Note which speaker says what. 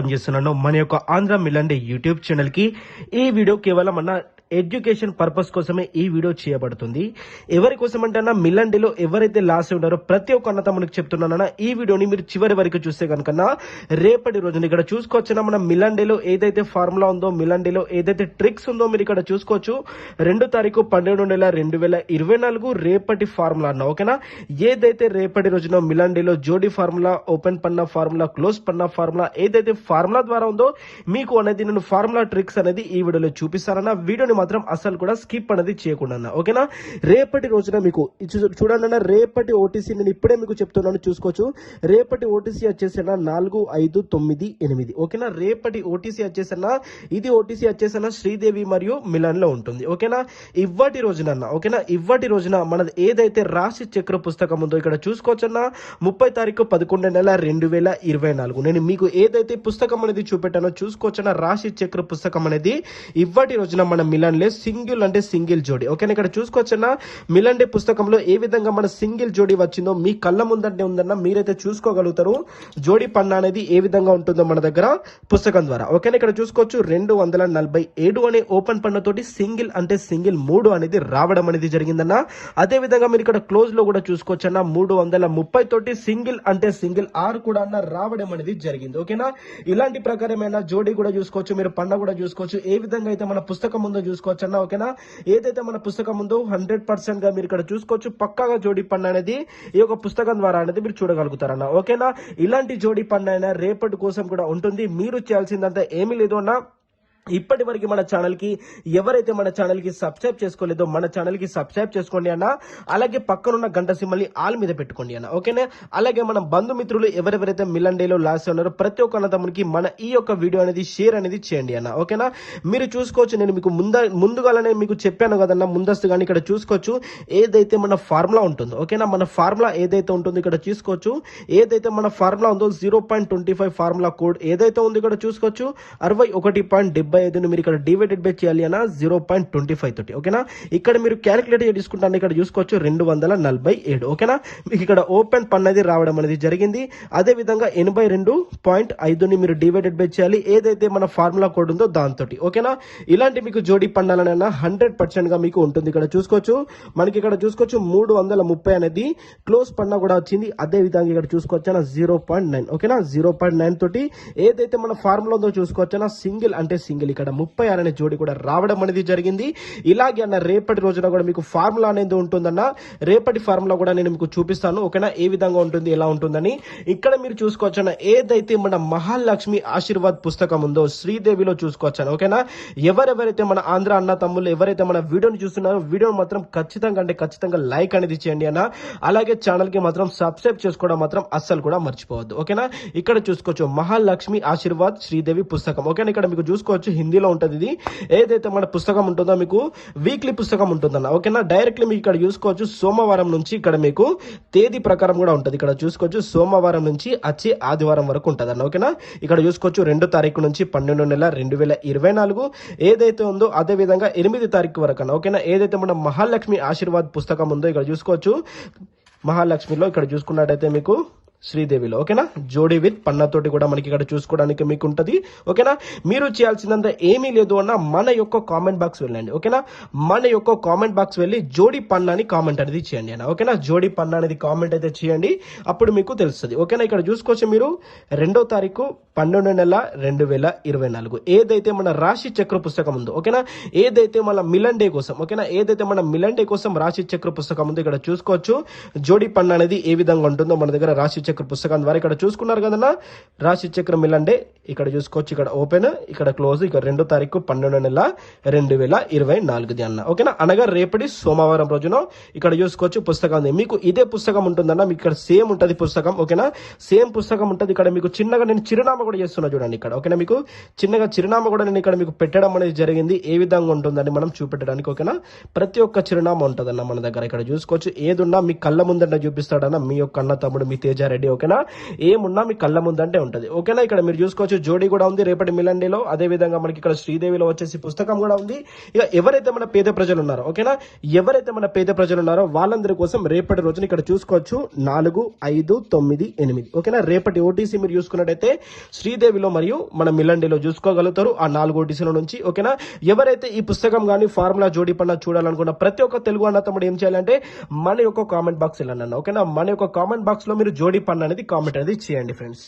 Speaker 1: చేస్తున్నాను మన యొక్క ఆంధ్ర మిలాండే యూట్యూబ్ ఛానల్ కి ఈ వీడియో కేవలం మన ఎడ్యుకేషన్ పర్పస్ కోసమే ఈ వీడియో చేయబడుతుంది. ఎవరి కోసం అంటే అన్న మిలాండేలో ఎవరైతే లాస్ ఉన్నారో ప్రతి ఒక్క అన్న తమ్మునికి చెప్తున్నానన్న ఈ వీడియోని మీరు చివరి వరకు చూస్తే కనుక రేపటి రోజున ఇక్కడ చూసుకోవచ్చు. మన మిలాండేలో ఏదైతే ఫార్ములా ఉందో, మిలాండేలో ఏదైతే ట్రిక్స్ ఉందో మీరు ఇక్కడ చూసుకోవచ్చు. 2 తారీఖు 12 నెల 2024 రేపటి ఫార్ములా అన్న ఓకేనా. ఏదైతే రేపటి రోజున మిలాండేలో జోడీ ఫార్ములా, ఓపెన్ పన్న ఫార్ములా, క్లోజ్ పన్న ఫార్ములా ఏదైతే ఫార్ములా ద్వారా ఉందో మీకు అనేది నేను ఫార్ములా ట్రిక్స్ అనేది ఈ వీడియోలో చూపిస్తానన్న. వీడియోని మాత్రం అసలు కూడా స్కిప్ అనేది చేయకుండా ఓకేనా. రేపటి రోజున మీకు చూడండి అన్న, రేపటి ఓటీసీ నేను ఇప్పుడే మీకు చెప్తున్నాను చూసుకోవచ్చు. రేపటి ఓటీసీ వచ్చేసన్నా 4, 5, 9, 8 ఓకేనా. రేపటి ఓటీసీ వచ్చేసన్నా ఇది ఓటీసీ వచ్చేసన్నా శ్రీదేవి మరియు మిలాన్ లో ఉంటుంది ఓకేనా. ఇవ్వటి రోజున ఓకేనా, ఇవ్వటి రోజున మనది ఏదైతే రాశి చక్ర పుస్తకం ఉందో ఇక్కడ చూసుకోవచ్చన్నా 30 తారీఖు 11 నెల 2024 నేను మీకు ఏదైతే పుస్తకం అనేది చూపెట్టానో చూసుకోవచ్చన్నా రాశి చక్ర పుస్తకం అనేది ఇవ్వటి రోజున మన మిలాన్ సింగిల్ అంటే సింగిల్ జోడీ ఓకేనా. ఇక్కడ చూసుకోవచ్చన్నా మిలాండే పుస్తకంలో ఏ విధంగా మన సింగిల్ జోడీ వచ్చిందో మీ కళ్ళ ముందంటే ఉందన్న మీరైతే చూసుకోగలుగుతారు. జోడీ పన్ను అనేది ఏ విధంగా ఉంటుందో మన దగ్గర పుస్తకం ద్వారా ఓకేనా. ఇక్కడ చూసుకోవచ్చు 247 అనే ఓపెన్ పన్నుతోటి సింగిల్ అంటే సింగిల్ 3 అనేది రావడం అనేది జరిగిందన్న. అదే విధంగా మీరు ఇక్కడ క్లోజ్ లో కూడా చూసుకోవచ్చు అన్న 330 తోటి సింగిల్ అంటే సింగిల్ 6 కూడా అన్న రావడం అనేది జరిగింది ఓకేనా. ఇలాంటి ప్రకారమైన జోడీ కూడా చూసుకోవచ్చు, మీరు పన్న కూడా చూసుకోవచ్చు. ఏ విధంగా అయితే మన పుస్తకం ఉందో చూసుకోవచ్చు అన్న ఓకేనా. ఏదైతే మన పుస్తకం ఉందో 100% గా మీరు ఇక్కడ చూసుకోవచ్చు. పక్కాగా జోడీ పన్ను అనేది ఈ యొక్క పుస్తకం ద్వారా అనేది మీరు చూడగలుగుతారన్న ఓకేనా. ఇలాంటి జోడీ పన్ను అయినా రేపటి కోసం కూడా ఉంటుంది. మీరు చేయాల్సిందంతా ఏమీ లేదు అన్న, ఇప్పటి వరకు మన ఛానల్ కి ఎవరైతే మన ఛానల్ కి సబ్స్క్రైబ్ చేసుకోలేదో మన ఛానల్ కి సబ్స్క్రైబ్ చేసుకోండి అన్న. అలాగే పక్కనున్న గంట సింబల్ ఆల్ మీద పెట్టుకోండి అన్న ఓకేనా. అలాగే మన బంధుమిత్రులు ఎవరెవరైతే మిలాండేలో లాస్ ఉన్నారో ప్రతి ఒక్క తమ్మునికి మన ఈ యొక్క వీడియో అనేది షేర్ అనేది చేయండి అన్న ఓకేనా. మీరు చూసుకోవచ్చు, నేను మీకు ముందుగానే మీకు చెప్పాను కదన్న ముందస్తుగానే. ఇక్కడ చూసుకోవచ్చు ఏదైతే మన ఫార్ములా ఉంటుందో ఓకేనా. మన ఫార్ములా ఏదైతే ఉంటుందో ఇక్కడ చూసుకోవచ్చు. ఏదైతే మన ఫార్ములా ఉందో 0.25 ఫార్ములా కోడ్ ఏదైతే ఉందో ఇక్కడ చూసుకోవచ్చు 61.75 మీరు ఇక్కడ డివైడెడ్ బై చేయాలి అన్న 0.25 తోటి ఓకేనా. ఇక్కడ మీరు క్యాలిక్యులేటర్ తీసుకుంటాను. ఇక్కడ చూసుకోవచ్చు 247 ఓకేనా. మీకు ఇక్కడ ఓపెన్ పన్ను అనేది రావడం అనేది జరిగింది. అదే విధంగా 82.5 మీరు డివైడెడ్ బై చేయాలి ఏదైతే మన ఫార్ములా కోడ్ ఉందో దాంతో ఓకేనా. ఇలాంటి మీకు జోడీ పన్నాలనైనా 100% గా మీకు ఉంటుంది. ఇక్కడ చూసుకోవచ్చు మనకి ఇక్కడ చూసుకోవచ్చు 330 అనేది క్లోజ్ పన్నా కూడా వచ్చింది. అదే విధంగా ఇక్కడ చూసుకోవచ్చు 0.9 ఓకేనా. 0.9 తోటి ఏదైతే మన ఫార్ములా ఉందో చూసుకోవచ్చు సింగిల్ అంటే సింగిల్ ఇక్కడ 36 అనే జోడి కూడా రావడం అనేది జరిగింది. ఇలాగే అన్న రేపటి రోజున కూడా మీకు ఫార్ములా అనేది ఉంటుందన్న. రేపటి ఫార్ములా కూడా నేను మీకు చూపిస్తాను ఓకేనా, ఏ విధంగా ఉంటుంది ఎలా ఉంటుందని. ఇక్కడ మీరు చూసుకోవచ్చు అన్న ఏదైతే మన మహాలక్ష్మి ఆశీర్వాద్ పుస్తకం ఉందో శ్రీదేవిలో చూసుకోవచ్చు ఓకేనా. ఎవరెవరైతే మన ఆంధ్ర అన్న తమ్ముళ్ళు ఎవరైతే మన వీడియోని చూస్తున్నారో వీడియోని మాత్రం ఖచ్చితంగా లైక్ అనేది చేయండి అన్న. అలాగే ఛానల్ కి మాత్రం సబ్స్క్రైబ్ చేసుకోవడం మాత్రం అస్సలు కూడా మర్చిపోవద్దు ఓకేనా. ఇక్కడ చూసుకోవచ్చు మహాలక్ష్మి ఆశీర్వాద్ శ్రీదేవి పుస్తకం ఓకేనా. ఇక్కడ మీకు చూసుకోవచ్చు హిందీలో ఉంటుంది. ఇది ఏదైతే మన పుస్తకం ఉంటుందో మీకు వీక్లీ పుస్తకం ఉంటుందన్న ఓకేనా. డైరెక్ట్లీ మీకు ఇక్కడ చూసుకోవచ్చు సోమవారం నుంచి ఇక్కడ మీకు తేదీ ప్రకారం కూడా ఉంటుంది. ఇక్కడ చూసుకోవచ్చు సోమవారం నుంచి వచ్చి ఆదివారం వరకు ఉంటుంది అన్న ఓకేనా. ఇక్కడ చూసుకోవచ్చు 2 తారీఖు నుంచి 12 నెల 2024 ఏదైతే ఉందో అదే విధంగా 8 తారీఖు వరకు అన్న ఓకేనా. ఏదైతే మన మహాలక్ష్మి ఆశీర్వాద్ పుస్తకం ఉందో ఇక్కడ చూసుకోవచ్చు మహాలక్ష్మిలో ఇక్కడ చూసుకున్నట్టయితే మీకు శ్రీదేవిలో ఓకేనా జోడీ విత్ పన్నతోటి కూడా మనకి ఇక్కడ చూసుకోవడానికి మీకు ఉంటుంది ఓకేనా. మీరు చేయాల్సిందంతా ఏమీ లేదు అన్న, మన యొక్క కామెంట్ బాక్స్ వెళ్ళండి ఓకేనా. మన యొక్క కామెంట్ బాక్స్ వెళ్ళి జోడీ పన్ను అని కామెంట్ అనేది చేయండి అన్న ఓకేనా. జోడీ పన్ను అనేది కామెంట్ అయితే చేయండి, అప్పుడు మీకు తెలుస్తుంది ఓకేనా. ఇక్కడ చూసుకోవచ్చు మీరు 2వ తారీఖు 12 నెల 2024 ఏదైతే మన రాశి చక్ర పుస్తకం ఉందో ఓకేనా. ఏదైతే మన మిలాండే కోసం ఓకేనా, ఏదైతే మన మిలాండే కోసం రాశి చక్ర పుస్తకం ఉందో ఇక్కడ చూసుకోవచ్చు జోడీ పన్ను అనేది ఏ విధంగా ఉంటుందో మన దగ్గర రాశి చక్ర పుస్తకం ద్వారా ఇక్కడ చూసుకున్నారు కదన్నా. రాశి చక్రం మిలాండే ఇక్కడ చూసుకోవచ్చు. ఇక్కడ ఓపెన్, ఇక్కడ క్లోజ్. ఇక్కడ 2వ తారీఖు 12 నెల 2024 అన్న ఓకేనా. అనగా రేపటి సోమవారం రోజున ఇక్కడ చూసుకోవచ్చు పుస్తకం ఉంది. మీకు ఇదే పుస్తకం ఉంటుందన్న, మీకు ఇక్కడ సేమ్ ఉంటుంది పుస్తకం ఓకేనా. సేమ్ పుస్తకం ఉంటుంది. ఇక్కడ మీకు చిన్నగా నేను చిరునామా కూడా చేస్తున్నా చూడండి ఇక్కడ ఓకేనా. మీకు చిన్నగా చిరునామా కూడా నేను ఇక్కడ మీకు పెట్టడం అనేది జరిగింది. ఏ విధంగా ఉంటుందని మనం చూపెట్టడానికి ఓకేనా. ప్రతి ఒక్క చిరునామా ఉంటుందన్న మన దగ్గర. ఇక్కడ చూసుకోవచ్చు ఏదున్నా మీ కళ్ళ ముందంటే చూపిస్తాడన్న మీ యొక్క అన్న తమ్ముడు మీ తేజారెడ్డి ఓకేనా. ఏమున్నా మీ కళ్ళ ముందంటే ఉంటది ఓకేనా. ఇక్కడ మీరు చూసుకోవచ్చు చూసుకోవచ్చు జోడీ కూడా ఉంది రేపటి మిలన్ డేలో. అదే విధంగా మనకి ఇక్కడ శ్రీదేవిలో వచ్చేసి పుస్తకం కూడా ఉంది. ఇక ఎవరైతే మన పేద ప్రజలు ఉన్నారో ఓకేనా, ఎవరైతే మన పేద ప్రజలు ఉన్నారో వాళ్ళందరి కోసం రేపటి రోజున ఇక్కడ చూసుకోవచ్చు 4, 5, 9, 8 ఓకేనా. రేపటి ఓటీసీ మీరు చూసుకున్నట్టయితే శ్రీదేవిలో మరియు మన మిలన్ డేలో చూసుకోగలుగుతారు ఆ 4 ఓటీసీల నుంచి ఓకేనా. ఎవరైతే ఈ పుస్తకం కానీ ఫార్ములా జోడీ పన్న చూడాలనుకున్న ప్రతి ఒక్క తెలుగు అన్న తమ్ముడు ఏం చేయాలంటే మన యొక్క కామెంట్ బాక్స్ వెళ్ళండి ఓకేనా. మన యొక్క కామెంట్ బాక్స్ లో మీరు జోడీ పన్న అనేది కామెంట్ అనేది చేయండి ఫ్రెండ్స్.